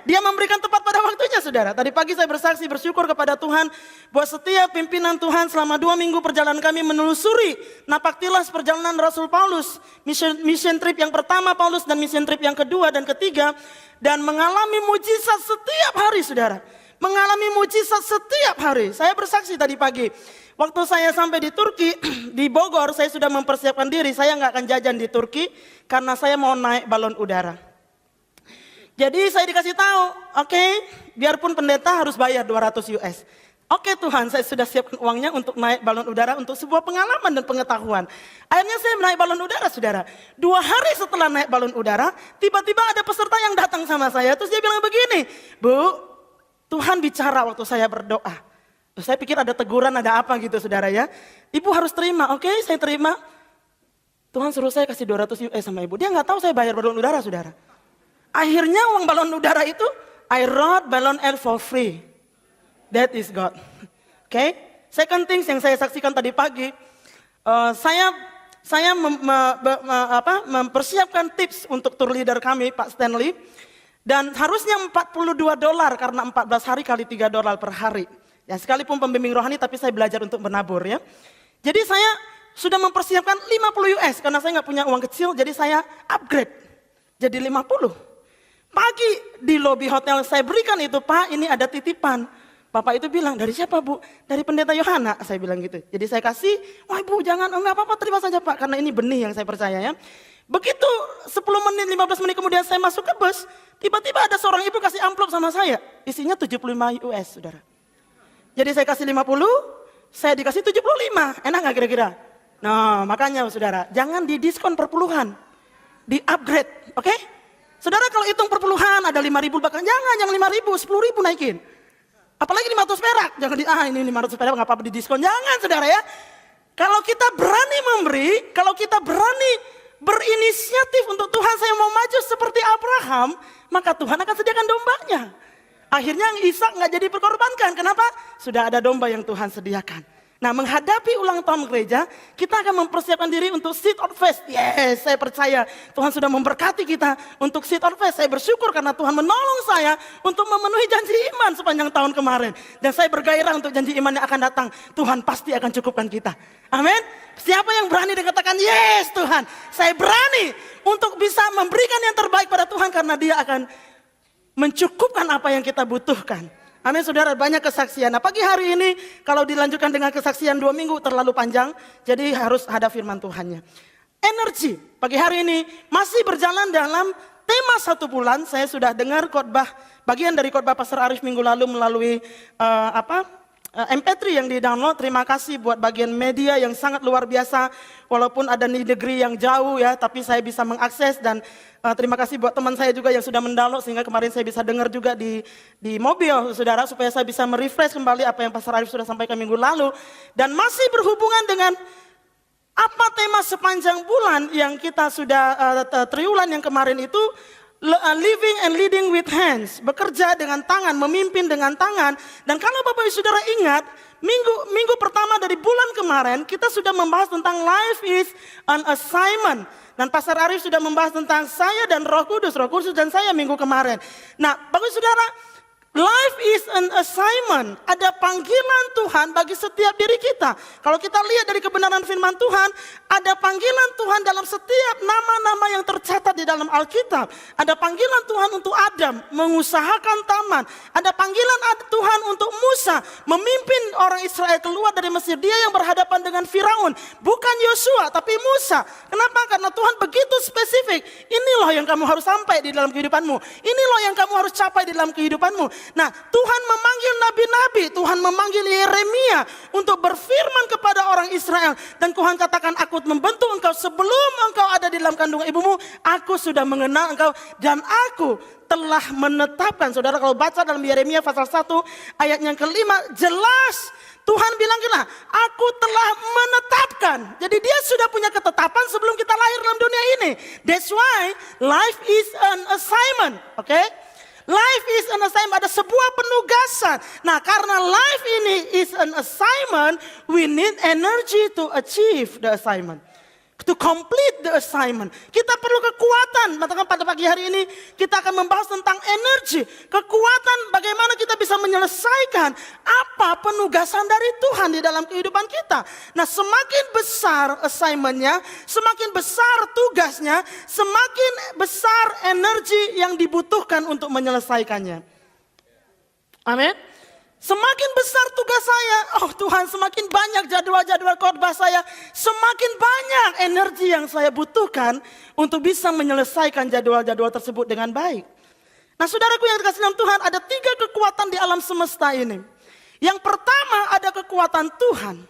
Dia memberikan tepat pada waktunya saudara. Tadi pagi saya bersaksi bersyukur kepada Tuhan buat setiap pimpinan Tuhan selama 2 minggu perjalanan kami menelusuri napaktilas perjalanan Rasul Paulus. Mission trip yang pertama Paulus dan mission trip yang kedua dan ketiga. Dan mengalami mujizat setiap hari saudara. Mengalami mujizat setiap hari. Saya bersaksi tadi pagi. Waktu saya sampai di Turki, di Bogor saya sudah mempersiapkan diri. Saya nggak akan jajan di Turki karena saya mau naik balon udara. Jadi saya dikasih tahu, oke, biarpun pendeta harus bayar 200 US. Oke Tuhan, saya sudah siapkan uangnya untuk naik balon udara untuk sebuah pengalaman dan pengetahuan. Akhirnya saya naik balon udara saudara. 2 hari setelah naik balon udara, tiba-tiba ada peserta yang datang sama saya. Terus dia bilang begini, Bu, Tuhan bicara waktu saya berdoa. Saya pikir ada teguran, ada apa gitu saudara ya. Ibu harus terima, oke saya terima. Tuhan suruh saya kasih 200 US sama ibu. Dia nggak tahu saya bayar balon udara saudara. Akhirnya uang balon udara itu, I rode balon air for free. That is God. Oke. Second things yang saya saksikan tadi pagi. Saya mempersiapkan tips untuk tour leader kami Pak Stanley. Dan harusnya $42 karena 14 hari kali $3 per hari. Ya sekalipun pembimbing rohani tapi saya belajar untuk menabur ya. Jadi saya sudah mempersiapkan 50 US karena saya nggak punya uang kecil jadi saya upgrade jadi 50. Pagi di lobi hotel saya berikan itu, Pak ini ada titipan. Bapak itu bilang, dari siapa Bu? Dari pendeta Yohana, saya bilang gitu. Jadi saya kasih, wah Ibu jangan, enggak apa-apa terima saja Pak. Karena ini benih yang saya percaya ya. Begitu 10 menit, 15 menit kemudian saya masuk ke bus. Tiba-tiba ada seorang ibu kasih amplop sama saya. Isinya 75 US saudara. Jadi saya kasih 50, saya dikasih 75. Enak gak kira-kira? Nah makanya saudara, jangan didiskon per puluhan. Di upgrade, oke? Saudara kalau hitung per puluhan ada 5.000 bahkan jangan yang 5.000, 10.000 naikin. Apalagi 500 perak, jangan ini 500 perak gak apa-apa didiskon. Jangan saudara ya. Kalau kita berani memberi, kalau kita berani berinisiatif untuk Tuhan saya mau maju seperti Abraham, maka Tuhan akan sediakan dombanya. Akhirnya Ishak nggak jadi diperkorbankan. Kenapa? Sudah ada domba yang Tuhan sediakan. Nah menghadapi ulang tahun gereja, kita akan mempersiapkan diri untuk seed on faith. Yes, saya percaya Tuhan sudah memberkati kita untuk seed on faith. Saya bersyukur karena Tuhan menolong saya untuk memenuhi janji iman sepanjang tahun kemarin. Dan saya bergairah untuk janji iman yang akan datang. Tuhan pasti akan cukupkan kita. Amin. Siapa yang berani dikatakan yes Tuhan, saya berani untuk bisa memberikan yang terbaik pada Tuhan karena Dia akan mencukupkan apa yang kita butuhkan. Amin saudara, banyak kesaksian. Nah pagi hari ini kalau dilanjutkan dengan kesaksian 2 minggu terlalu panjang. Jadi harus ada firman Tuhannya. Energi pagi hari ini masih berjalan dalam tema 1 bulan. Saya sudah dengar khotbah, bagian dari khotbah Pastor Arif minggu lalu melalui MP3 yang di-download. Terima kasih buat bagian media yang sangat luar biasa. Walaupun ada di negeri yang jauh ya, tapi saya bisa mengakses. Dan terima kasih buat teman saya juga yang sudah mendownload. Sehingga kemarin saya bisa dengar juga di mobil saudara. Supaya saya bisa merefresh kembali apa yang Pastor Arif sudah sampaikan minggu lalu. Dan masih berhubungan dengan apa tema sepanjang bulan yang kita sudah triwulan yang kemarin itu. Living and leading with hands, bekerja dengan tangan, memimpin dengan tangan. Dan kalau Bapak Ibu Saudara ingat, minggu pertama dari bulan kemarin kita sudah membahas tentang life is an assignment. Dan Pastor Arif sudah membahas tentang saya dan Roh Kudus dan saya minggu kemarin. Nah, Bapak Ibu Saudara, life is an assignment. Ada panggilan Tuhan bagi setiap diri kita. Kalau kita lihat dari kebenaran firman Tuhan, ada panggilan Tuhan dalam setiap nama-nama yang tercatat di dalam Alkitab. Ada panggilan Tuhan untuk Adam mengusahakan taman. Ada panggilan Tuhan untuk Musa memimpin orang Israel keluar dari Mesir. Dia yang berhadapan dengan Firaun. Bukan Yosua tapi Musa. Kenapa? Karena Tuhan begitu spesifik. Ini loh yang kamu harus sampai di dalam kehidupanmu. Ini loh yang kamu harus capai di dalam kehidupanmu. Nah, Tuhan memanggil nabi-nabi, Tuhan memanggil Yeremia untuk berfirman kepada orang Israel. Dan Tuhan katakan, aku membentuk engkau sebelum engkau ada di dalam kandungan ibumu. Aku sudah mengenal engkau dan aku telah menetapkan. Saudara kalau baca dalam Yeremia pasal 1 ayat yang kelima, jelas Tuhan bilang gila, aku telah menetapkan. Jadi dia sudah punya ketetapan sebelum kita lahir dalam dunia ini. That's why life is an assignment, okay? Life is an assignment, ada sebuah penugasan. Nah karena life ini is an assignment, we need energy to achieve the assignment. To complete the assignment. Kita perlu kekuatan. Maka pada pagi hari ini kita akan membahas tentang energi. Kekuatan bagaimana kita bisa menyelesaikan apa penugasan dari Tuhan di dalam kehidupan kita. Nah, semakin besar assignment-nya, semakin besar tugasnya, semakin besar energi yang dibutuhkan untuk menyelesaikannya. Amin. Semakin besar tugas saya, oh Tuhan, semakin banyak jadwal-jadwal khotbah saya, semakin banyak energi yang saya butuhkan untuk bisa menyelesaikan jadwal-jadwal tersebut dengan baik. Nah, saudaraku yang dikasihi dalam Tuhan, ada 3 kekuatan di alam semesta ini. Yang pertama ada kekuatan Tuhan.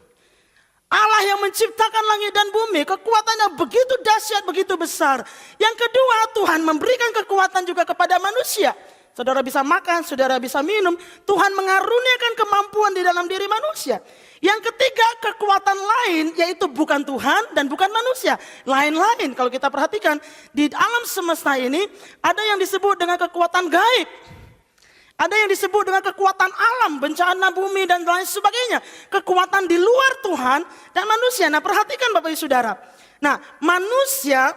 Allah yang menciptakan langit dan bumi, kekuatannya begitu dahsyat, begitu besar. Yang kedua, Tuhan memberikan kekuatan juga kepada manusia. Saudara bisa makan, saudara bisa minum. Tuhan mengaruniakan kemampuan di dalam diri manusia. Yang ketiga, kekuatan lain yaitu bukan Tuhan dan bukan manusia. Lain-lain kalau kita perhatikan di alam semesta ini ada yang disebut dengan kekuatan gaib. Ada yang disebut dengan kekuatan alam, bencana bumi dan lain sebagainya. Kekuatan di luar Tuhan dan manusia. Nah, perhatikan Bapak Ibu Saudara. Nah, manusia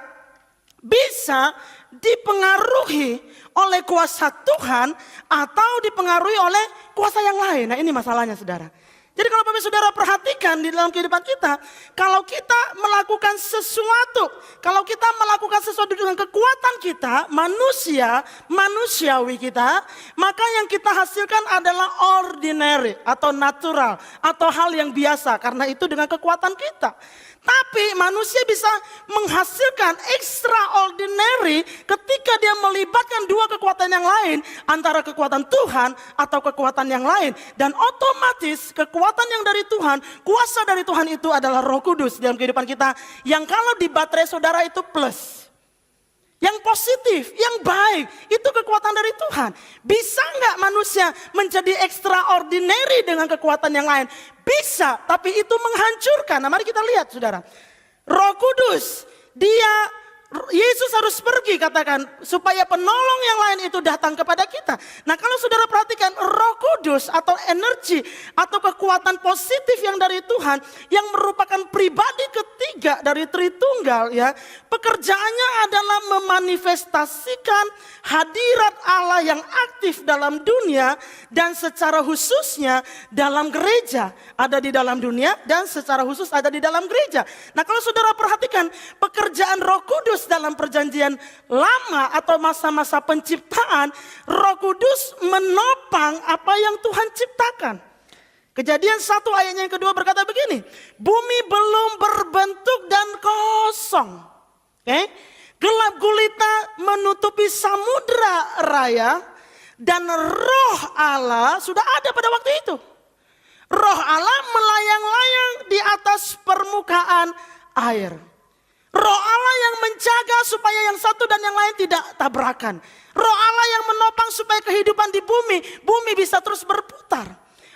bisa dipengaruhi oleh kuasa Tuhan atau dipengaruhi oleh kuasa yang lain. Nah, ini masalahnya saudara. Jadi kalau Bapak Saudara perhatikan di dalam kehidupan kita, kalau kita melakukan sesuatu, kalau kita melakukan sesuatu dengan kekuatan kita, manusiawi kita, maka yang kita hasilkan adalah ordinary atau natural atau hal yang biasa karena itu dengan kekuatan kita. Tapi manusia bisa menghasilkan extraordinary ketika dia melibatkan 2 kekuatan yang lain. Antara kekuatan Tuhan atau kekuatan yang lain. Dan otomatis kekuatan yang dari Tuhan, kuasa dari Tuhan itu adalah Roh Kudus dalam kehidupan kita. Yang kalau di baterai saudara itu plus. Yang positif, yang baik, itu kekuatan dari Tuhan. Bisa nggak manusia menjadi extraordinary dengan kekuatan yang lain? Bisa, tapi itu menghancurkan. Nah, mari kita lihat saudara. Roh Kudus, Yesus harus pergi katakan supaya penolong yang lain itu datang kepada kita. Nah, kalau saudara perhatikan Roh Kudus atau energi atau kekuatan positif yang dari Tuhan yang merupakan pribadi ketiga dari Tritunggal ya. Pekerjaannya adalah memanifestasikan hadirat Allah yang aktif dalam dunia dan secara khususnya dalam gereja. Ada di dalam dunia dan secara khusus ada di dalam gereja. Nah, kalau saudara perhatikan pekerjaan Roh Kudus dalam perjanjian lama atau masa-masa penciptaan, Roh Kudus menopang apa yang Tuhan ciptakan. Kejadian 1 ayatnya yang kedua berkata begini, bumi belum berbentuk dan kosong. Gelap gulita menutupi samudra raya dan Roh Allah sudah ada pada waktu itu. Roh Allah melayang-layang di atas permukaan air. Roh Allah yang menjaga supaya yang satu dan yang lain tidak tabrakan. Roh Allah yang menopang supaya kehidupan di bumi bisa terus berputar.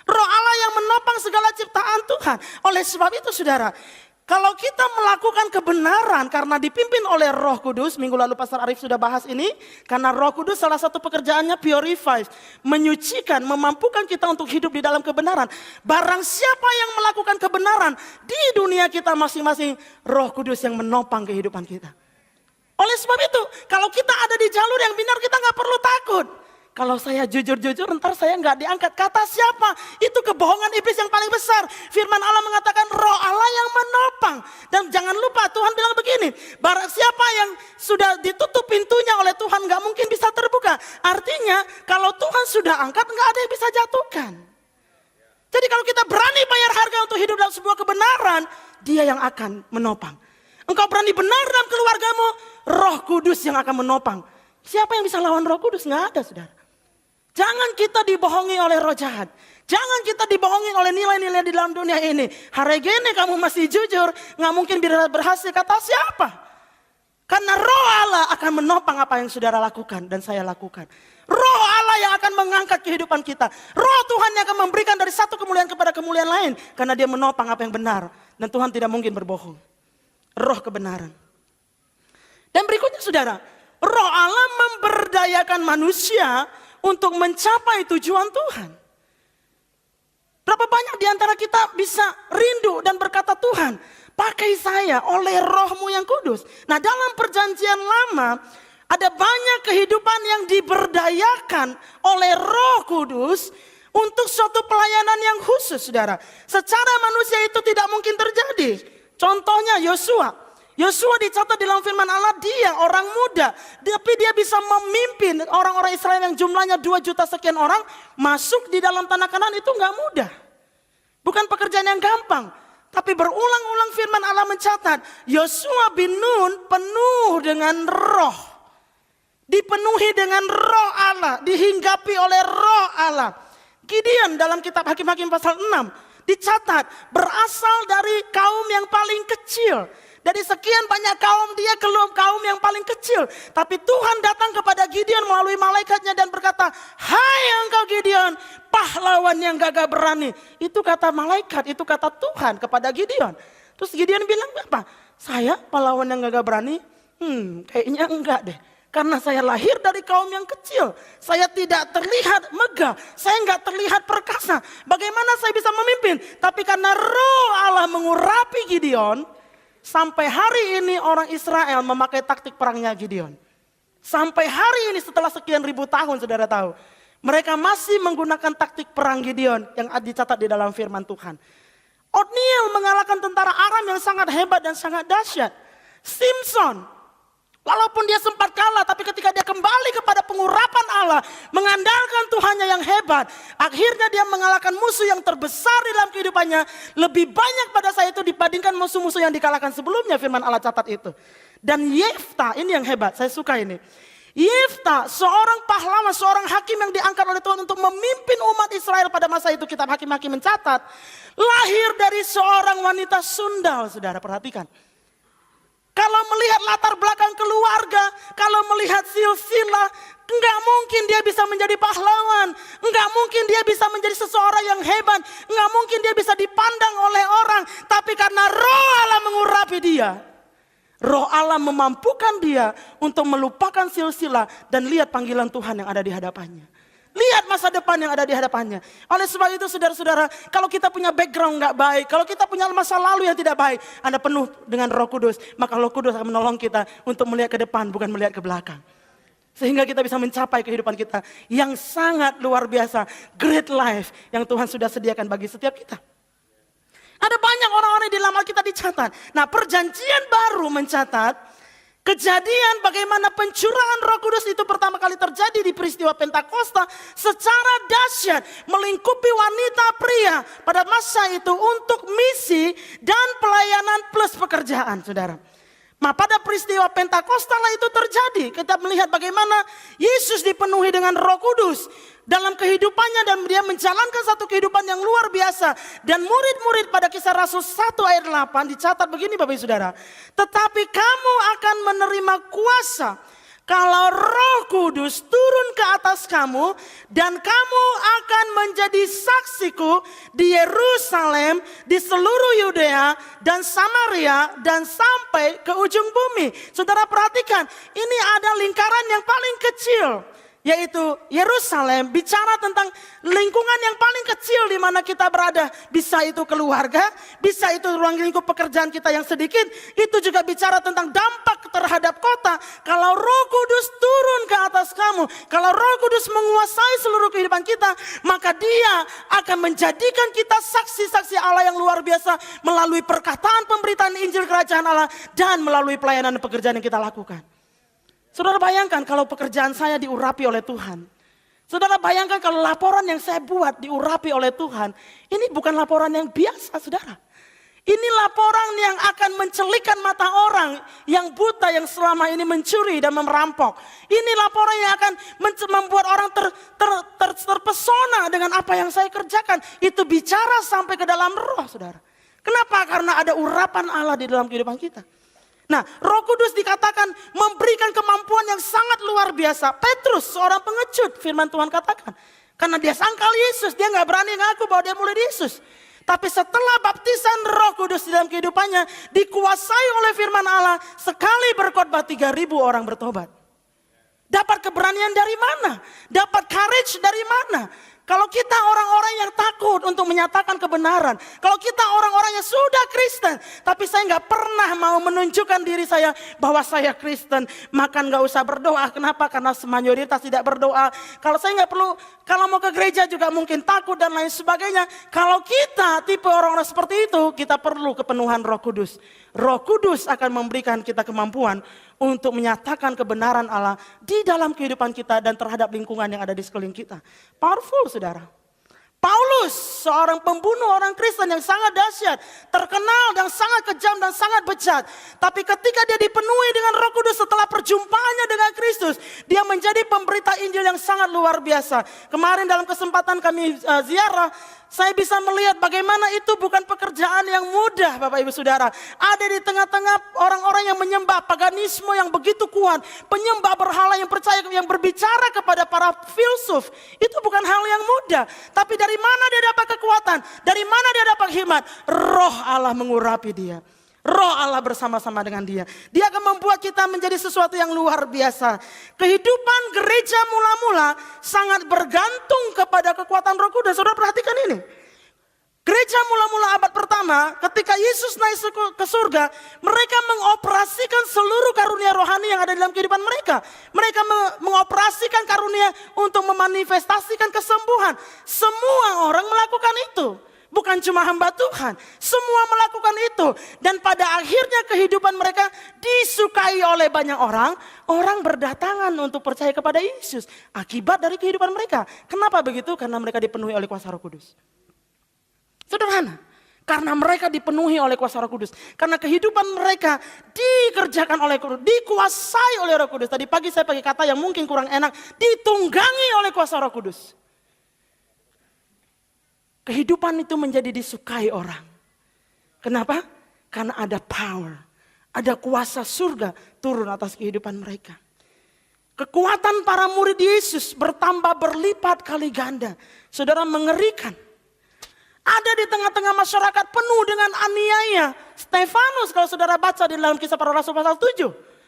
Roh Allah yang menopang segala ciptaan Tuhan. Oleh sebab itu saudara, kalau kita melakukan kebenaran karena dipimpin oleh Roh Kudus, minggu lalu Pastor Arif sudah bahas ini, karena Roh Kudus salah satu pekerjaannya purify, menyucikan, memampukan kita untuk hidup di dalam kebenaran. Barang siapa yang melakukan kebenaran di dunia kita masing-masing, Roh Kudus yang menopang kehidupan kita. Oleh sebab itu, kalau kita ada di jalur yang benar, kita gak perlu takut. Kalau saya jujur-jujur, ntar saya nggak diangkat. Kata siapa? Itu kebohongan iblis yang paling besar. Firman Allah mengatakan Roh Allah yang menopang. Dan jangan lupa Tuhan bilang begini, barang siapa yang sudah ditutup pintunya oleh Tuhan nggak mungkin bisa terbuka. Artinya kalau Tuhan sudah angkat nggak ada yang bisa jatuhkan. Jadi kalau kita berani bayar harga untuk hidup dalam sebuah kebenaran, Dia yang akan menopang. Engkau berani benar dalam keluargamu, Roh Kudus yang akan menopang. Siapa yang bisa lawan Roh Kudus? Nggak ada, saudara. Jangan kita dibohongi oleh roh jahat. Jangan kita dibohongi oleh nilai-nilai di dalam dunia ini. Hari gini kamu masih jujur, nggak mungkin berhasil, kata siapa? Karena Roh Allah akan menopang apa yang saudara lakukan dan saya lakukan. Roh Allah yang akan mengangkat kehidupan kita. Roh Tuhan yang akan memberikan dari satu kemuliaan kepada kemuliaan lain. Karena Dia menopang apa yang benar. Dan Tuhan tidak mungkin berbohong. Roh kebenaran. Dan berikutnya saudara, Roh Allah memberdayakan manusia untuk mencapai tujuan Tuhan. Berapa banyak di antara kita bisa rindu dan berkata, Tuhan, pakai saya oleh Roh-Mu yang kudus. Nah, dalam perjanjian lama, ada banyak kehidupan yang diberdayakan oleh Roh Kudus untuk suatu pelayanan yang khusus, saudara. Secara manusia itu tidak mungkin terjadi. Contohnya Yosua. Yosua dicatat dalam firman Allah, dia orang muda. Tapi dia bisa memimpin orang-orang Israel yang jumlahnya 2 juta sekian orang. Masuk di dalam tanah Kanaan itu gak mudah. Bukan pekerjaan yang gampang. Tapi berulang-ulang firman Allah mencatat, Yosua bin Nun penuh dengan roh. Dipenuhi dengan roh Allah. Dihinggapi oleh roh Allah. Gideon dalam kitab Hakim-Hakim pasal 6 dicatat berasal dari kaum yang paling kecil. Dari sekian banyak kaum, dia kaum yang paling kecil. Tapi Tuhan datang kepada Gideon melalui malaikatnya dan berkata, hai engkau Gideon, pahlawan yang gagah berani. Itu kata malaikat, itu kata Tuhan kepada Gideon. Terus Gideon bilang apa? Saya pahlawan yang gagah berani? Kayaknya enggak deh. Karena saya lahir dari kaum yang kecil. Saya tidak terlihat megah. Saya enggak terlihat perkasa. Bagaimana saya bisa memimpin? Tapi karena roh Allah mengurapi Gideon, sampai hari ini orang Israel memakai taktik perangnya Gideon. Sampai hari ini setelah sekian ribu tahun, saudara tahu. Mereka masih menggunakan taktik perang Gideon yang dicatat di dalam firman Tuhan. Otniel mengalahkan tentara Aram yang sangat hebat dan sangat dahsyat. Simpson, walaupun dia sempat kalah, tapi ketika dia kembali kepada pengurapan Allah, mengandalkan Tuhannya yang hebat, akhirnya dia mengalahkan musuh yang terbesar di dalam kehidupannya. Lebih banyak pada saat itu dibandingkan musuh-musuh yang dikalahkan sebelumnya, firman Allah catat itu. Dan Yefta, ini yang hebat, saya suka ini. Yefta, seorang pahlawan, seorang hakim yang diangkat oleh Tuhan untuk memimpin umat Israel pada masa itu, kitab Hakim-Hakim mencatat, lahir dari seorang wanita sundal, saudara perhatikan. Kalau melihat latar belakang keluarga, kalau melihat silsilah, enggak mungkin dia bisa menjadi pahlawan. Enggak mungkin dia bisa menjadi seseorang yang hebat. Enggak mungkin dia bisa dipandang oleh orang. Tapi karena roh Allah mengurapi dia. Roh Allah memampukan dia untuk melupakan silsilah dan lihat panggilan Tuhan yang ada di hadapannya. Lihat masa depan yang ada di hadapannya. Oleh sebab itu saudara-saudara, kalau kita punya background gak baik, kalau kita punya masa lalu yang tidak baik, Anda penuh dengan Roh Kudus, maka Roh Kudus akan menolong kita untuk melihat ke depan, bukan melihat ke belakang. Sehingga kita bisa mencapai kehidupan kita yang sangat luar biasa, great life yang Tuhan sudah sediakan bagi setiap kita. Ada banyak orang-orang di dalam Alkitab dicatat. Nah, perjanjian baru mencatat kejadian bagaimana pencurahan Roh Kudus itu pertama kali terjadi di peristiwa Pentakosta secara dahsyat melingkupi wanita pria pada masa itu untuk misi dan pelayanan plus pekerjaan, saudara. Nah, pada peristiwa Pentakosta lah itu terjadi. Kita melihat bagaimana Yesus dipenuhi dengan Roh Kudus dalam kehidupannya dan dia menjalankan satu kehidupan yang luar biasa. Dan murid-murid pada Kisah Rasul 1 ayat 8 dicatat begini Bapak Ibu Saudara. Tetapi kamu akan menerima kuasa kalau Roh Kudus turun ke atas kamu dan kamu akan menjadi saksiku di Yerusalem, di seluruh Yudea dan Samaria dan sampai ke ujung bumi. Saudara perhatikan, ini ada lingkaran yang paling kecil, yaitu Yerusalem, bicara tentang lingkungan yang paling kecil di mana kita berada. Bisa itu keluarga, bisa itu ruang lingkup pekerjaan kita yang sedikit. Itu juga bicara tentang dampak terhadap kota. Kalau Roh Kudus turun ke atas kamu, kalau Roh Kudus menguasai seluruh kehidupan kita, maka Dia akan menjadikan kita saksi-saksi Allah yang luar biasa melalui perkataan pemberitaan Injil Kerajaan Allah dan melalui pelayanan dan pekerjaan yang kita lakukan. Saudara bayangkan kalau pekerjaan saya diurapi oleh Tuhan. Saudara bayangkan kalau laporan yang saya buat diurapi oleh Tuhan. Ini bukan laporan yang biasa, saudara. Ini laporan yang akan mencelikan mata orang yang buta yang selama ini mencuri dan merampok. Ini laporan yang akan membuat orang terpesona dengan apa yang saya kerjakan. Itu bicara sampai ke dalam roh, saudara. Kenapa? Karena ada urapan Allah di dalam kehidupan kita. Nah, Roh Kudus dikatakan memberikan kemampuan yang sangat luar biasa. Petrus, seorang pengecut, firman Tuhan katakan. Karena dia sangkal Yesus, dia gak berani ngaku bahwa dia murid Yesus. Tapi setelah baptisan Roh Kudus di dalam kehidupannya, dikuasai oleh firman Allah, sekali berkhotbah 3.000 orang bertobat. Dapat keberanian dari mana? Dapat courage dari mana? Kalau kita orang-orang yang takut untuk menyatakan kebenaran. Kalau kita orang-orang yang sudah Kristen. Tapi saya nggak pernah mau menunjukkan diri saya bahwa saya Kristen. Maka nggak usah berdoa. Kenapa? Karena mayoritas tidak berdoa. Kalau saya nggak perlu, kalau mau ke gereja juga mungkin takut dan lain sebagainya. Kalau kita tipe orang-orang seperti itu, kita perlu kepenuhan Roh Kudus. Roh Kudus akan memberikan kita kemampuan untuk menyatakan kebenaran Allah di dalam kehidupan kita dan terhadap lingkungan yang ada di sekeliling kita. Powerful, saudara. Paulus, seorang pembunuh orang Kristen yang sangat dahsyat, terkenal dan sangat kejam dan sangat bejat. Tapi ketika dia dipenuhi dengan Roh Kudus setelah perjumpaannya dengan Kristus, dia menjadi pemberita Injil yang sangat luar biasa. Kemarin dalam kesempatan kami ziarah, saya bisa melihat bagaimana itu bukan pekerjaan yang mudah, Bapak Ibu Saudara. Ada di tengah-tengah orang-orang yang menyembah paganisme yang begitu kuat, penyembah berhala yang percaya, yang berbicara kepada para filsuf. Itu bukan hal yang mudah. Tapi dari mana dia dapat kekuatan? Dari mana dia dapat hikmat? Roh Allah mengurapi dia. Roh Allah bersama-sama dengan dia. Dia akan membuat kita menjadi sesuatu yang luar biasa. Kehidupan gereja mula-mula sangat bergantung kepada kekuatan Roh Kudus. Saudara perhatikan ini. Gereja mula-mula abad pertama, ketika Yesus naik ke surga, mereka mengoperasikan seluruh karunia rohani yang ada dalam kehidupan mereka. Mereka mengoperasikan karunia untuk memanifestasikan kesembuhan. Semua orang melakukan itu. Bukan cuma hamba Tuhan, semua melakukan itu. Dan pada akhirnya kehidupan mereka disukai oleh banyak orang. Orang berdatangan untuk percaya kepada Yesus. Akibat dari kehidupan mereka. Kenapa begitu? Karena mereka dipenuhi oleh kuasa Roh Kudus. Sederhana. Karena mereka dipenuhi oleh kuasa Roh Kudus. Karena kehidupan mereka dikerjakan oleh Kudus, dikuasai oleh Roh Kudus. Tadi pagi saya pakai kata yang mungkin kurang enak. Ditunggangi oleh kuasa Roh Kudus. Kehidupan itu menjadi disukai orang. Kenapa? Karena ada power. Ada kuasa surga turun atas kehidupan mereka. Kekuatan para murid Yesus bertambah berlipat kali ganda. Saudara, mengerikan. Ada di tengah-tengah masyarakat penuh dengan aniaya. Stefanus kalau saudara baca di dalam Kisah Para Rasul pasal 7.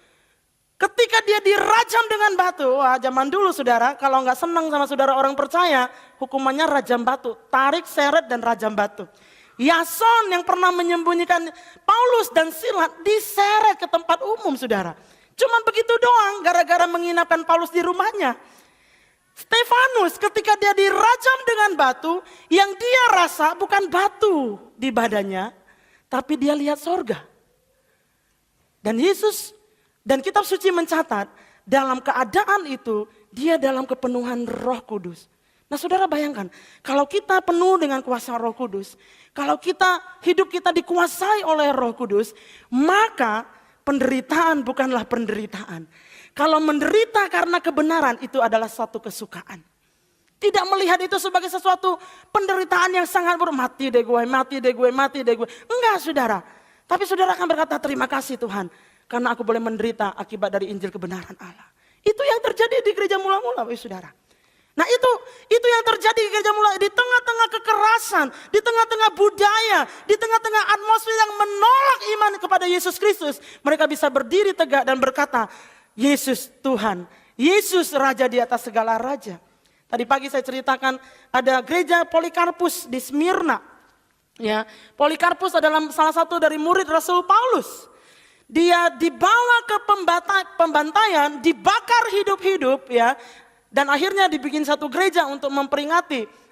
Ketika dia dirajam dengan batu, wah zaman dulu saudara, kalau nggak senang sama saudara orang percaya, hukumannya rajam batu, tarik, seret dan rajam batu. Yason yang pernah menyembunyikan Paulus dan Silas diseret ke tempat umum saudara. Cuman begitu doang, gara-gara menginapkan Paulus di rumahnya. Stefanus ketika dia dirajam dengan batu, yang dia rasa bukan batu di badannya, tapi dia lihat sorga. Dan Yesus dan kitab suci mencatat dalam keadaan itu dia dalam kepenuhan Roh Kudus. Nah saudara bayangkan kalau kita penuh dengan kuasa Roh Kudus. Kalau hidup kita dikuasai oleh Roh Kudus. Maka penderitaan bukanlah penderitaan. Kalau menderita karena kebenaran itu adalah suatu kesukaan. Tidak melihat itu sebagai sesuatu penderitaan yang sangat buruk. Mati deh gue, mati deh gue, mati deh gue. Enggak saudara. Tapi saudara akan berkata terima kasih Tuhan. Karena aku boleh menderita akibat dari Injil kebenaran Allah. Itu yang terjadi di gereja mula-mula, saudara. Nah itu yang terjadi di gereja mula. Di tengah-tengah kekerasan, di tengah-tengah budaya, di tengah-tengah atmosfer yang menolak iman kepada Yesus Kristus. Mereka bisa berdiri tegak dan berkata, Yesus Tuhan, Yesus Raja di atas segala raja. Tadi pagi saya ceritakan ada gereja Polikarpus di Smyrna. Ya, Polikarpus adalah salah satu dari murid Rasul Paulus. Dia dibawa ke pembantaian, dibakar hidup-hidup ya. Dan akhirnya dibikin satu gereja untuk memperingati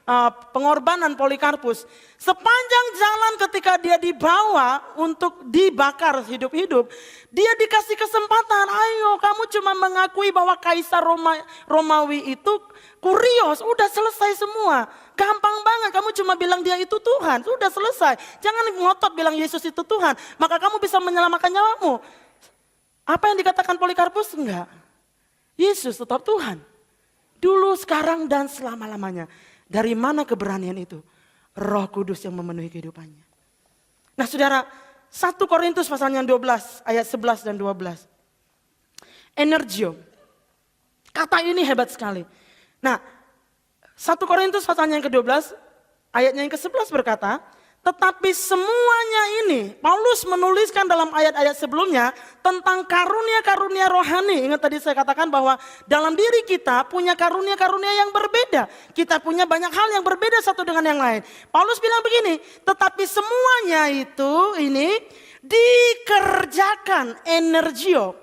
pengorbanan Polikarpus. Sepanjang jalan ketika dia dibawa untuk dibakar hidup-hidup. Dia dikasih kesempatan, ayo kamu cuma mengakui bahwa Kaisar Romawi itu Kurios, udah selesai semua. Gampang banget, kamu cuma bilang dia itu Tuhan, sudah selesai. Jangan ngotot bilang Yesus itu Tuhan, maka kamu bisa menyelamatkan nyawamu. Apa yang dikatakan Polikarpus? Enggak. Yesus tetap Tuhan. Dulu, sekarang, dan selama-lamanya. Dari mana keberanian itu? Roh Kudus yang memenuhi kehidupannya. Nah saudara, 1 Korintus pasalnya 12, ayat 11 dan 12. Energio. Kata ini hebat sekali. Nah, 1 Korintus pasalnya yang ke-12, ayatnya yang ke-11 berkata, Tetapi semuanya ini, Paulus menuliskan dalam ayat-ayat sebelumnya tentang karunia-karunia rohani. Ingat tadi saya katakan bahwa dalam diri kita punya karunia-karunia yang berbeda. Kita punya banyak hal yang berbeda satu dengan yang lain. Paulus bilang begini, tetapi semuanya itu ini dikerjakan energio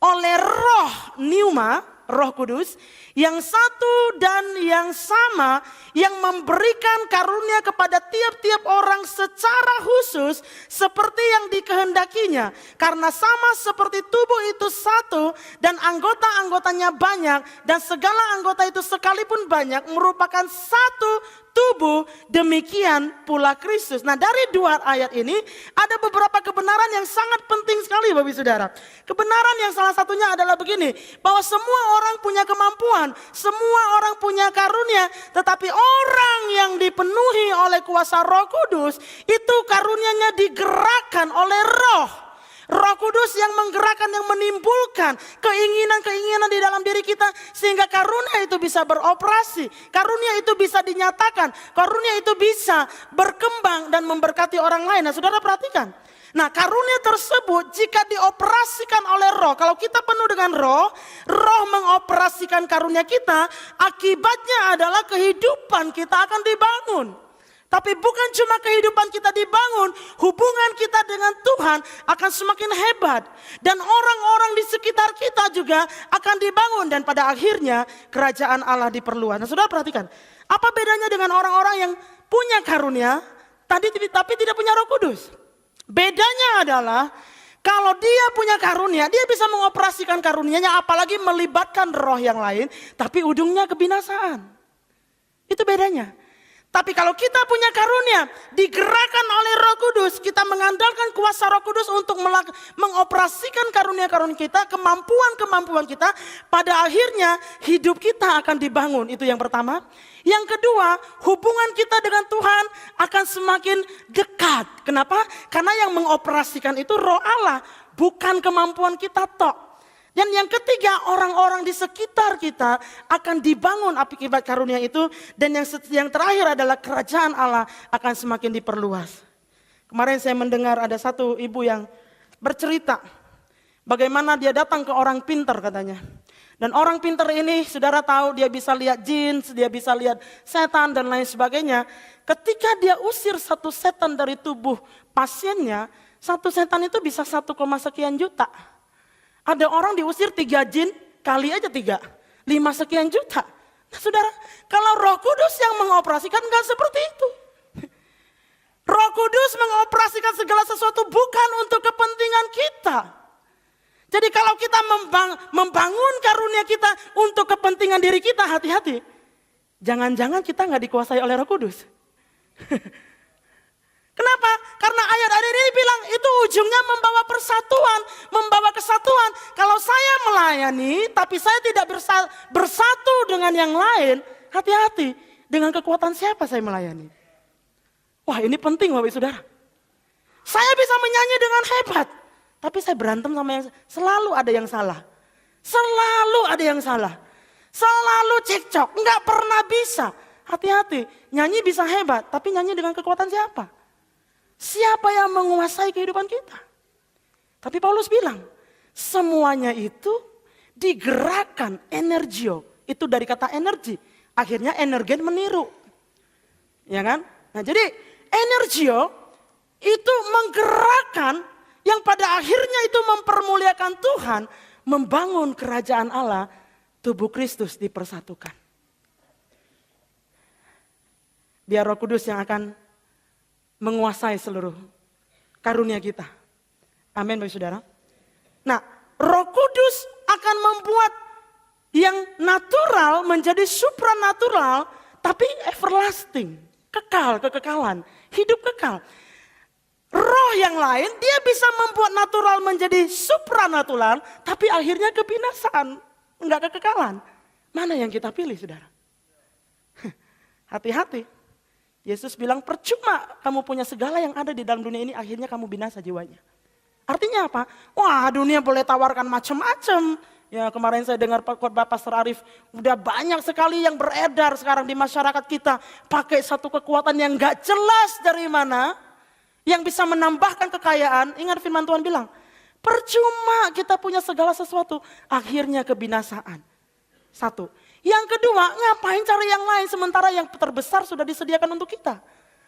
oleh roh pneuma, Roh Kudus, yang satu dan yang sama, yang memberikan karunia kepada tiap-tiap orang secara khusus seperti yang dikehendakinya. Karena sama seperti tubuh itu satu dan anggota-anggotanya banyak, dan segala anggota itu sekalipun banyak merupakan satu tubuh, demikian pula Kristus. Nah, dari dua ayat ini ada beberapa kebenaran yang sangat penting sekali Bapak Saudara. Kebenaran yang salah satunya adalah begini, bahwa semua orang punya kemampuan, semua orang punya karunia, tetapi orang yang dipenuhi oleh kuasa Roh Kudus itu karunianya digerakkan oleh Roh. Roh Kudus yang menggerakkan, yang menimbulkan keinginan-keinginan di dalam diri kita sehingga karunia itu bisa beroperasi, karunia itu bisa dinyatakan, karunia itu bisa berkembang dan memberkati orang lain. Nah, saudara perhatikan. Nah, karunia tersebut jika dioperasikan oleh Roh, kalau kita penuh dengan Roh, Roh mengoperasikan karunia kita, akibatnya adalah kehidupan kita akan dibangun. Tapi bukan cuma kehidupan kita dibangun, hubungan kita dengan Tuhan akan semakin hebat. Dan orang-orang di sekitar kita juga akan dibangun. Dan pada akhirnya kerajaan Allah diperluas. Nah, saudara perhatikan, apa bedanya dengan orang-orang yang punya karunia tapi tidak punya Roh Kudus? Bedanya adalah kalau dia punya karunia, dia bisa mengoperasikan karunianya, apalagi melibatkan roh yang lain, tapi ujungnya kebinasaan. Itu bedanya. Tapi kalau kita punya karunia, digerakkan oleh Roh Kudus, kita mengandalkan kuasa Roh Kudus untuk mengoperasikan karunia-karunia kita, kemampuan-kemampuan kita, pada akhirnya hidup kita akan dibangun. Itu yang pertama. Yang kedua, hubungan kita dengan Tuhan akan semakin dekat. Kenapa? Karena yang mengoperasikan itu Roh Allah, bukan kemampuan kita tok. Dan yang ketiga, orang-orang di sekitar kita akan dibangun akibat karunia itu. Dan yang terakhir adalah kerajaan Allah akan semakin diperluas. Kemarin saya mendengar ada satu ibu yang bercerita bagaimana dia datang ke orang pintar katanya. Dan orang pintar ini saudara tahu dia bisa lihat jin, dia bisa lihat setan dan lain sebagainya. Ketika dia usir satu setan dari tubuh pasiennya, satu setan itu bisa 1, sekian juta. Ada orang diusir 3 jin, kali aja 3, 5 sekian juta. Nah saudara, kalau Roh Kudus yang mengoperasikan enggak seperti itu. Roh Kudus mengoperasikan segala sesuatu bukan untuk kepentingan kita. Jadi kalau kita membangun karunia kita untuk kepentingan diri kita, hati-hati. Jangan-jangan kita enggak dikuasai oleh Roh Kudus. Kenapa? Karena ayat-ayat ini bilang itu ujungnya membawa persatuan, membawa kesatuan. Kalau saya melayani tapi saya tidak bersatu dengan yang lain, hati-hati. Dengan kekuatan siapa saya melayani? Wah, ini penting Bapak Saudara. Saya bisa menyanyi dengan hebat, tapi saya berantem sama yang selalu ada yang salah. Selalu ada yang salah. Selalu cekcok, enggak pernah bisa. Hati-hati, nyanyi bisa hebat, tapi nyanyi dengan kekuatan siapa? Siapa yang menguasai kehidupan kita? Tapi Paulus bilang, semuanya itu digerakkan energio. Itu dari kata energi. Akhirnya energen meniru. Ya kan? Nah jadi energio itu menggerakkan yang pada akhirnya itu mempermuliakan Tuhan. Membangun kerajaan Allah, tubuh Kristus dipersatukan. Biar Roh Kudus yang akan menguasai seluruh karunia kita. Amin Bapak Saudara. Nah, Roh Kudus akan membuat yang natural menjadi supranatural, tapi everlasting, kekekalan, hidup kekal. Roh yang lain dia bisa membuat natural menjadi supranatural, tapi akhirnya kebinasaan, enggak kekekalan. Mana yang kita pilih Saudara? Hati-hati. Yesus bilang percuma kamu punya segala yang ada di dalam dunia ini, akhirnya kamu binasa jiwanya. Artinya apa? Wah, dunia boleh tawarkan macam-macam. Ya, kemarin saya dengar khotbah Pastor Arif, udah banyak sekali yang beredar sekarang di masyarakat kita pakai satu kekuatan yang gak jelas dari mana. Yang bisa menambahkan kekayaan, ingat firman Tuhan bilang, percuma kita punya segala sesuatu, akhirnya kebinasaan. Satu. Yang kedua, ngapain cari yang lain sementara yang terbesar sudah disediakan untuk kita.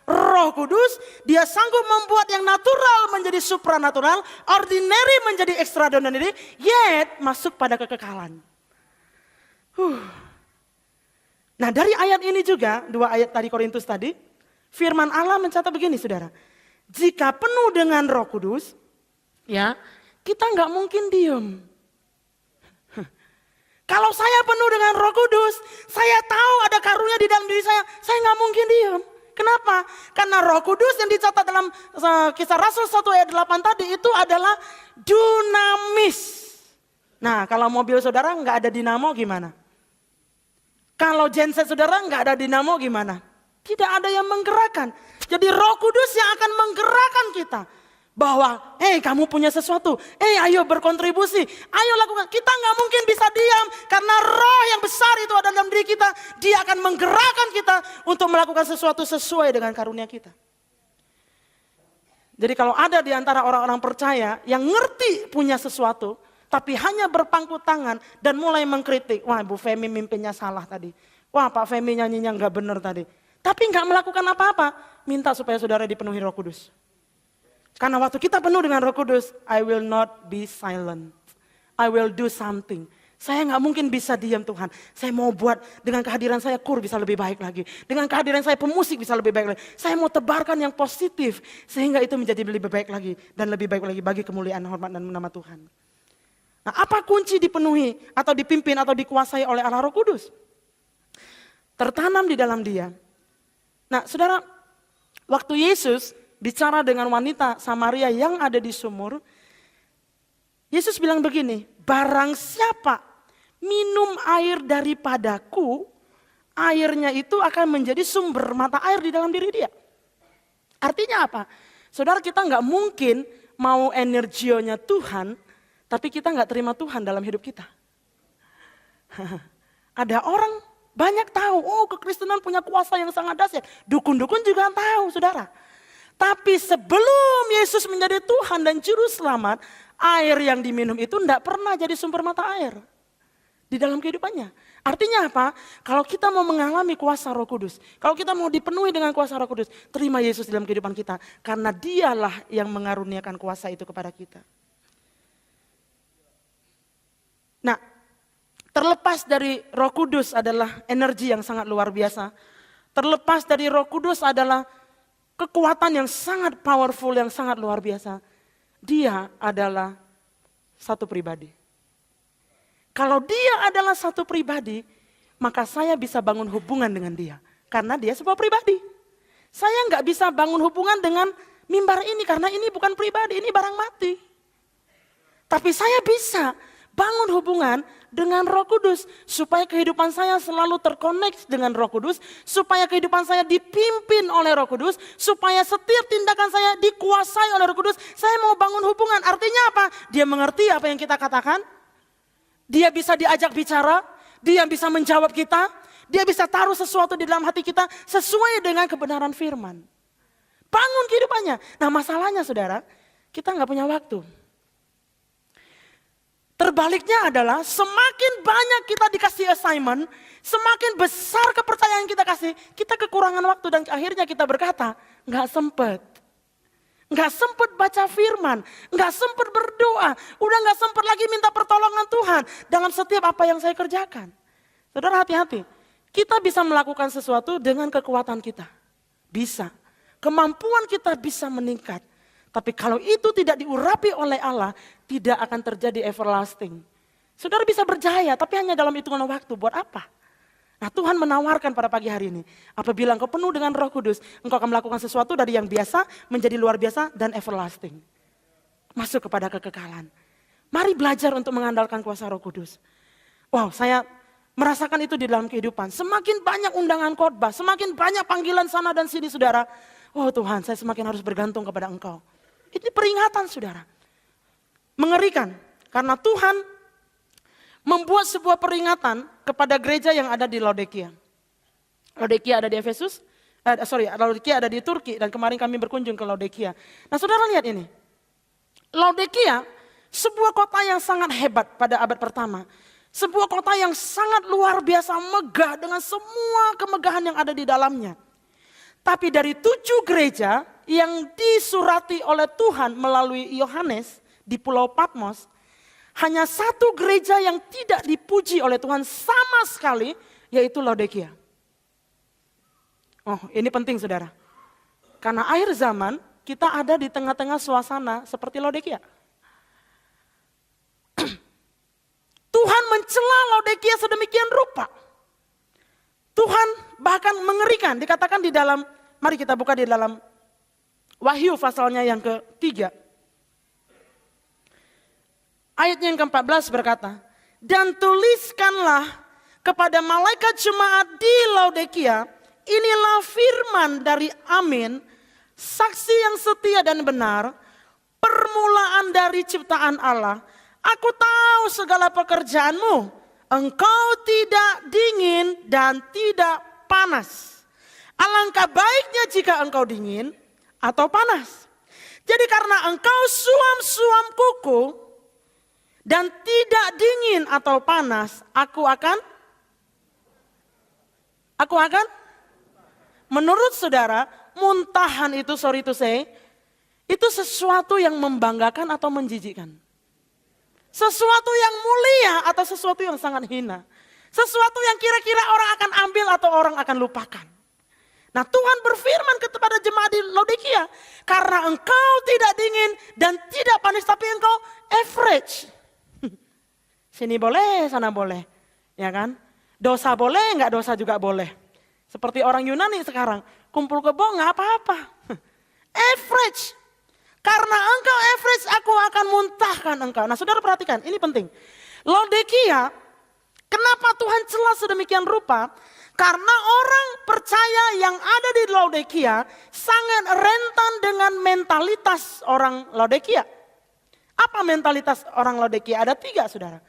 Roh Kudus, dia sanggup membuat yang natural menjadi supranatural, ordinary menjadi extraordinary, yet masuk pada kekekalan. Nah dari ayat ini juga, 2 ayat tadi Korintus tadi, firman Allah mencatat begini saudara. Jika penuh dengan Roh Kudus, ya kita nggak mungkin diem. Kalau saya penuh dengan Roh Kudus, saya tahu ada karunia di dalam diri saya nggak mungkin diem. Kenapa? Karena Roh Kudus yang dicatat dalam Kisah Rasul 1 ayat 8 tadi itu adalah dunamis. Nah kalau mobil saudara nggak ada dinamo gimana? Kalau genset saudara nggak ada dinamo gimana? Tidak ada yang menggerakkan. Jadi Roh Kudus yang akan menggerakkan kita. Bahwa, kamu punya sesuatu. Ayo berkontribusi. Ayo lakukan. Kita nggak mungkin bisa diam. Karena roh yang besar itu ada dalam diri kita. Dia akan menggerakkan kita untuk melakukan sesuatu sesuai dengan karunia kita. Jadi kalau ada di antara orang-orang percaya yang ngerti punya sesuatu. Tapi hanya berpangku tangan dan mulai mengkritik. Wah Bu Femi mimpinnya salah tadi. Wah Pak Femi nyanyinya nggak benar tadi. Tapi nggak melakukan apa-apa, minta supaya saudara dipenuhi Roh Kudus. Karena waktu kita penuh dengan Roh Kudus, I will not be silent. I will do something. Saya nggak mungkin bisa diam Tuhan. Saya mau buat dengan kehadiran saya kur bisa lebih baik lagi. Dengan kehadiran saya pemusik bisa lebih baik lagi. Saya mau tebarkan yang positif sehingga itu menjadi lebih baik lagi dan lebih baik lagi bagi kemuliaan, hormat dan nama Tuhan. Nah, apa kunci dipenuhi atau dipimpin atau dikuasai oleh Allah Roh Kudus? Tertanam di dalam dia. Nah saudara, waktu Yesus bicara dengan wanita Samaria yang ada di sumur, Yesus bilang begini, barang siapa minum air daripadaku, airnya itu akan menjadi sumber mata air di dalam diri dia. Artinya apa? Saudara, kita nggak mungkin mau energionya Tuhan, tapi kita nggak terima Tuhan dalam hidup kita. Ada orang banyak tahu, kekristenan punya kuasa yang sangat dahsyat. Dukun-dukun juga tahu, saudara. Tapi sebelum Yesus menjadi Tuhan dan Juru Selamat, air yang diminum itu tidak pernah jadi sumber mata air di dalam kehidupannya. Artinya apa? Kalau kita mau mengalami kuasa Roh Kudus, kalau kita mau dipenuhi dengan kuasa Roh Kudus, terima Yesus dalam kehidupan kita. Karena dialah yang mengaruniakan kuasa itu kepada kita. Nah, terlepas dari Roh Kudus adalah energi yang sangat luar biasa. Terlepas dari Roh Kudus adalah kekuatan yang sangat powerful, yang sangat luar biasa. Dia adalah satu pribadi. Kalau dia adalah satu pribadi, maka saya bisa bangun hubungan dengan dia. Karena dia sebuah pribadi. Saya nggak bisa bangun hubungan dengan mimbar ini, karena ini bukan pribadi, ini barang mati. Tapi saya bisa bangun hubungan dengan Roh Kudus supaya kehidupan saya selalu terkoneksi dengan Roh Kudus, supaya kehidupan saya dipimpin oleh Roh Kudus, supaya setiap tindakan saya dikuasai oleh Roh Kudus. Saya mau bangun hubungan. Artinya apa? Dia mengerti apa yang kita katakan. Dia bisa diajak bicara, dia bisa menjawab kita, dia bisa taruh sesuatu di dalam hati kita sesuai dengan kebenaran firman. Bangun kehidupannya. Nah, masalahnya saudara, kita nggak punya waktu. Terbaliknya adalah semakin banyak kita dikasih assignment, semakin besar kepercayaan kita kasih, kita kekurangan waktu dan akhirnya kita berkata, nggak sempet. Nggak sempet baca firman, nggak sempet berdoa, udah nggak sempet lagi minta pertolongan Tuhan dalam setiap apa yang saya kerjakan. Saudara hati-hati, kita bisa melakukan sesuatu dengan kekuatan kita. Bisa, kemampuan kita bisa meningkat. Tapi kalau itu tidak diurapi oleh Allah, tidak akan terjadi everlasting. Saudara bisa berjaya, tapi hanya dalam hitungan waktu. Buat apa? Nah, Tuhan menawarkan pada pagi hari ini. Apabila engkau penuh dengan Roh Kudus, engkau akan melakukan sesuatu dari yang biasa menjadi luar biasa dan everlasting. Masuk kepada kekekalan. Mari belajar untuk mengandalkan kuasa Roh Kudus. Wow, saya merasakan itu di dalam kehidupan. Semakin banyak undangan khotbah, semakin banyak panggilan sana dan sini saudara. Oh Tuhan, saya semakin harus bergantung kepada Engkau. Ini peringatan saudara. Mengerikan. Karena Tuhan membuat sebuah peringatan kepada gereja yang ada di Laodikia. Laodikia ada di Efesus. Laodikia ada di Turki dan kemarin kami berkunjung ke Laodikia. Nah saudara lihat ini. Laodikia sebuah kota yang sangat hebat pada abad pertama. Sebuah kota yang sangat luar biasa megah dengan semua kemegahan yang ada di dalamnya. Tapi dari 7 gereja yang disurati oleh Tuhan melalui Yohanes di Pulau Patmos, hanya 1 gereja yang tidak dipuji oleh Tuhan sama sekali, yaitu Laodikia. Oh, ini penting saudara. Karena akhir zaman kita ada di tengah-tengah suasana seperti Laodikia. Tuhan mencela Laodikia sedemikian rupa. Tuhan bahkan mengerikan, dikatakan di dalam, mari kita buka di dalam Wahyu pasalnya yang ke-3. Ayatnya yang ke-14 berkata, dan tuliskanlah kepada malaikat jemaat di Laodikia, inilah firman dari Amin, saksi yang setia dan benar, permulaan dari ciptaan Allah. Aku tahu segala pekerjaanmu, engkau tidak dingin dan tidak panas. Alangkah baiknya jika engkau dingin atau panas. Jadi karena engkau suam-suam kuku dan tidak dingin atau panas, aku akan menurut saudara, muntahan itu, sorry to say, itu sesuatu yang membanggakan atau menjijikkan. Sesuatu yang mulia atau sesuatu yang sangat hina. Sesuatu yang kira-kira orang akan ambil atau orang akan lupakan. Nah Tuhan berfirman kepada jemaat di Laodikia, karena engkau tidak dingin dan tidak panas, tapi engkau average. Sini boleh, sana boleh. Ya kan? Dosa boleh, enggak dosa juga boleh. Seperti orang Yunani sekarang, kumpul kebo enggak apa-apa. Average. Karena engkau average, aku akan muntahkan engkau. Nah saudara perhatikan, ini penting. Laodikia, kenapa Tuhan celah sedemikian rupa? Karena orang percaya yang ada di Laodikia sangat rentan dengan mentalitas orang Laodikia. Apa mentalitas orang Laodikia? Ada 3 saudara.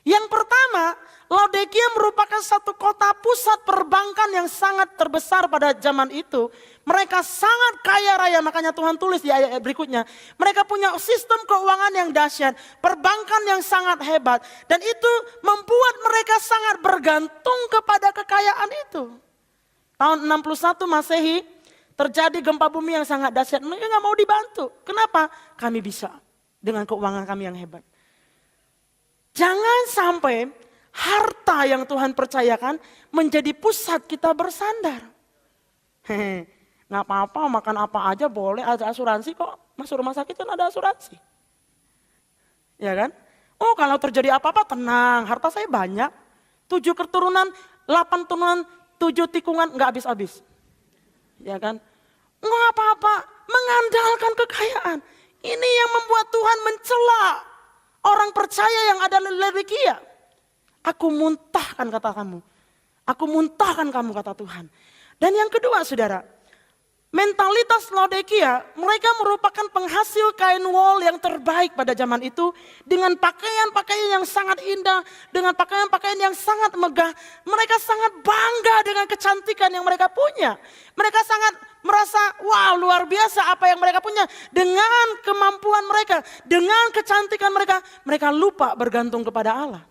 Yang pertama, Laodikia merupakan satu kota pusat perbankan yang sangat terbesar pada zaman itu. Mereka sangat kaya raya, makanya Tuhan tulis di ayat berikutnya. Mereka punya sistem keuangan yang dahsyat, perbankan yang sangat hebat. Dan itu membuat mereka sangat bergantung kepada kekayaan itu. Tahun 61 Masehi terjadi gempa bumi yang sangat dahsyat. Mereka gak mau dibantu. Kenapa? Kami bisa dengan keuangan kami yang hebat. Jangan sampai harta yang Tuhan percayakan menjadi pusat kita bersandar. Nggak apa-apa, makan apa aja boleh, ada asuransi kok. Masuk rumah sakit kan ada asuransi. Ya kan? Oh kalau terjadi apa-apa tenang, harta saya banyak. 7 keturunan, 8 turunan, 7 tikungan, nggak habis-habis. Ya kan? Nggak apa-apa, mengandalkan kekayaan. Ini yang membuat Tuhan mencela orang percaya yang ada di Laodikia. Aku muntahkan kata kamu. Aku muntahkan kamu kata Tuhan. Dan yang kedua saudara, mentalitas Laodikia, mereka merupakan penghasil kain wol yang terbaik pada zaman itu. Dengan pakaian-pakaian yang sangat indah, dengan pakaian-pakaian yang sangat megah. Mereka sangat bangga dengan kecantikan yang mereka punya. Mereka sangat merasa wow luar biasa apa yang mereka punya. Dengan kemampuan mereka, dengan kecantikan mereka, mereka lupa bergantung kepada Allah.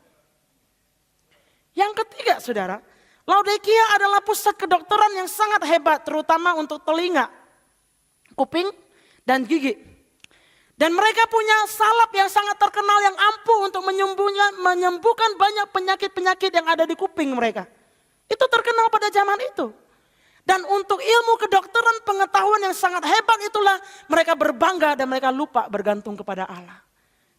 Yang ketiga saudara, Laodikia adalah pusat kedokteran yang sangat hebat, terutama untuk telinga, kuping, dan gigi. Dan mereka punya salep yang sangat terkenal yang ampuh untuk menyembuhkan banyak penyakit-penyakit yang ada di kuping mereka. Itu terkenal pada zaman itu. Dan untuk ilmu kedokteran, pengetahuan yang sangat hebat itulah mereka berbangga dan mereka lupa bergantung kepada Allah.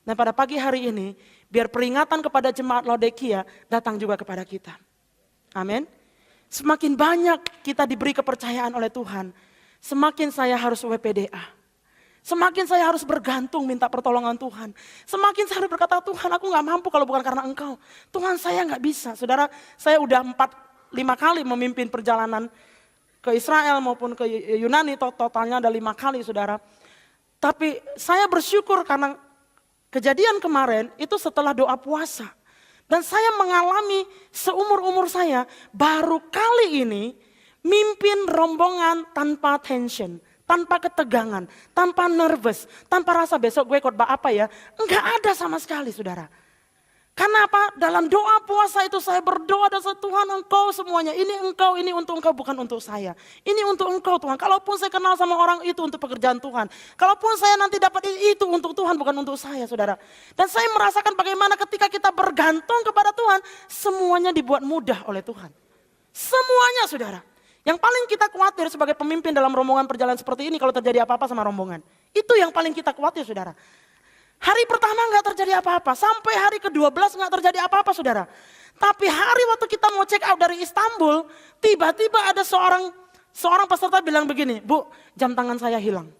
Dan pada pagi hari ini, biar peringatan kepada jemaat Laodikia datang juga kepada kita. Amin. Semakin banyak kita diberi kepercayaan oleh Tuhan, semakin saya harus WPDA. Semakin saya harus bergantung minta pertolongan Tuhan. Semakin saya harus berkata, Tuhan aku gak mampu kalau bukan karena Engkau. Tuhan saya gak bisa. Saudara, saya udah 4-5 kali memimpin perjalanan ke Israel maupun ke Yunani. Totalnya ada 5 kali saudara. Tapi saya bersyukur karena kejadian kemarin itu setelah doa puasa. Dan saya mengalami seumur-umur saya baru kali ini Mimpin rombongan tanpa tension, tanpa ketegangan, tanpa nervous, tanpa rasa besok gue khotbah apa ya. Enggak ada sama sekali saudara. Karena apa? Dalam doa puasa itu saya berdoa dan Tuhan engkau semuanya. Ini engkau, ini untuk engkau bukan untuk saya. Ini untuk engkau Tuhan. Kalaupun saya kenal sama orang itu untuk pekerjaan Tuhan. Kalaupun saya nanti dapat itu untuk Tuhan bukan untuk saya saudara. Dan saya merasakan bagaimana ketika kita bergantung kepada Tuhan. Semuanya dibuat mudah oleh Tuhan. Semuanya saudara. Yang paling kita khawatir sebagai pemimpin dalam rombongan perjalanan seperti ini kalau terjadi apa-apa sama rombongan. Itu yang paling kita khawatir saudara. Hari pertama nggak terjadi apa-apa, sampai hari ke-12 nggak terjadi apa-apa saudara. Tapi hari waktu kita mau check out dari Istanbul, tiba-tiba ada seorang peserta bilang begini, Bu, jam tangan saya hilang.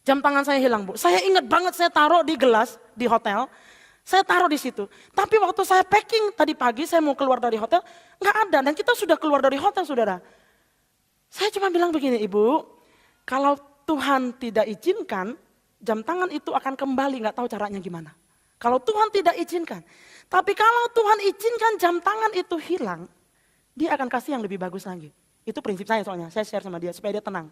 Jam tangan saya hilang Bu, saya ingat banget saya taruh di gelas di hotel, saya taruh di situ. Tapi waktu saya packing tadi pagi, saya mau keluar dari hotel, nggak ada. Dan kita sudah keluar dari hotel saudara. Saya cuma bilang begini, Ibu, kalau Tuhan tidak izinkan, jam tangan itu akan kembali, nggak tahu caranya gimana. Kalau Tuhan tidak izinkan. Tapi kalau Tuhan izinkan jam tangan itu hilang, dia akan kasih yang lebih bagus lagi. Itu prinsip saya soalnya, saya share sama dia supaya dia tenang.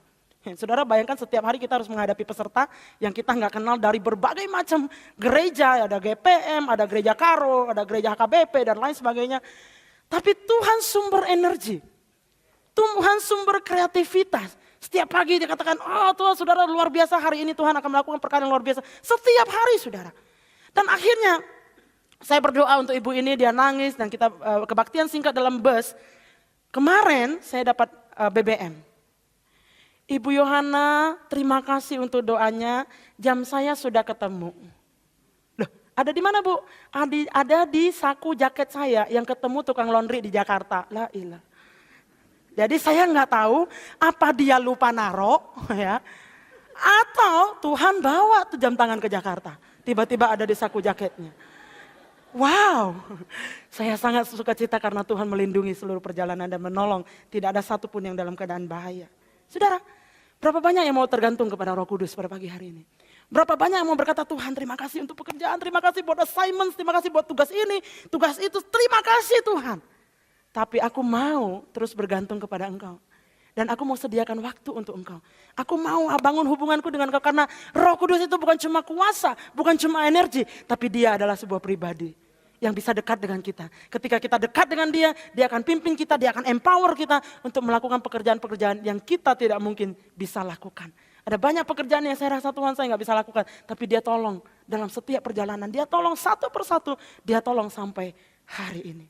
Saudara bayangkan setiap hari kita harus menghadapi peserta yang kita nggak kenal dari berbagai macam gereja. Ada GPM, ada gereja Karo, ada gereja HKBP dan lain sebagainya. Tapi Tuhan sumber energi. Tuhan sumber kreativitas. Setiap pagi dia katakan, oh Tuhan saudara luar biasa hari ini Tuhan akan melakukan perkara yang luar biasa. Setiap hari saudara. Dan akhirnya saya berdoa untuk ibu ini, dia nangis dan kita kebaktian singkat dalam bus. Kemarin saya dapat BBM. Ibu Yohana terima kasih untuk doanya, jam saya sudah ketemu. Loh, ada di mana Bu? Ada di saku jaket saya yang ketemu tukang laundry di Jakarta. La ilah. Jadi saya nggak tahu apa dia lupa naro ya. Atau Tuhan bawa tuh jam tangan ke Jakarta. Tiba-tiba ada di saku jaketnya. Wow, saya sangat suka cita karena Tuhan melindungi seluruh perjalanan dan menolong. Tidak ada satupun yang dalam keadaan bahaya. Saudara, berapa banyak yang mau tergantung kepada Roh Kudus pada pagi hari ini? Berapa banyak yang mau berkata Tuhan terima kasih untuk pekerjaan, terima kasih buat assignment, terima kasih buat tugas ini, tugas itu, terima kasih Tuhan. Tapi aku mau terus bergantung kepada Engkau. Dan aku mau sediakan waktu untuk Engkau. Aku mau bangun hubunganku dengan Engkau. Karena Roh Kudus itu bukan cuma kuasa, bukan cuma energi. Tapi dia adalah sebuah pribadi yang bisa dekat dengan kita. Ketika kita dekat dengan dia, dia akan pimpin kita, dia akan empower kita untuk melakukan pekerjaan-pekerjaan yang kita tidak mungkin bisa lakukan. Ada banyak pekerjaan yang saya rasa Tuhan saya nggak bisa lakukan. Tapi dia tolong dalam setiap perjalanan. Dia tolong satu persatu, dia tolong sampai hari ini.